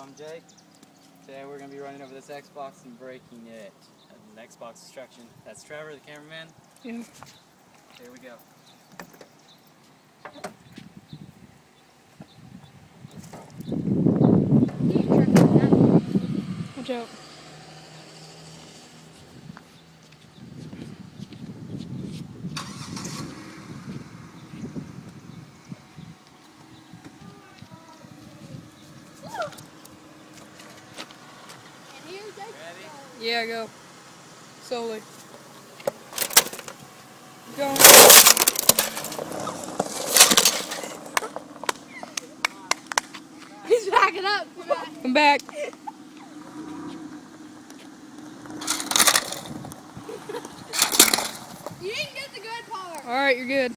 I'm Jake. Today we're going to be running over this Xbox and breaking it. An Xbox destruction. That's Trevor, the cameraman. Yeah. Here we go. Watch out. Ready? Yeah, go. Slowly. Going. He's backing up. Come back. You didn't get the good part. Alright, you're good.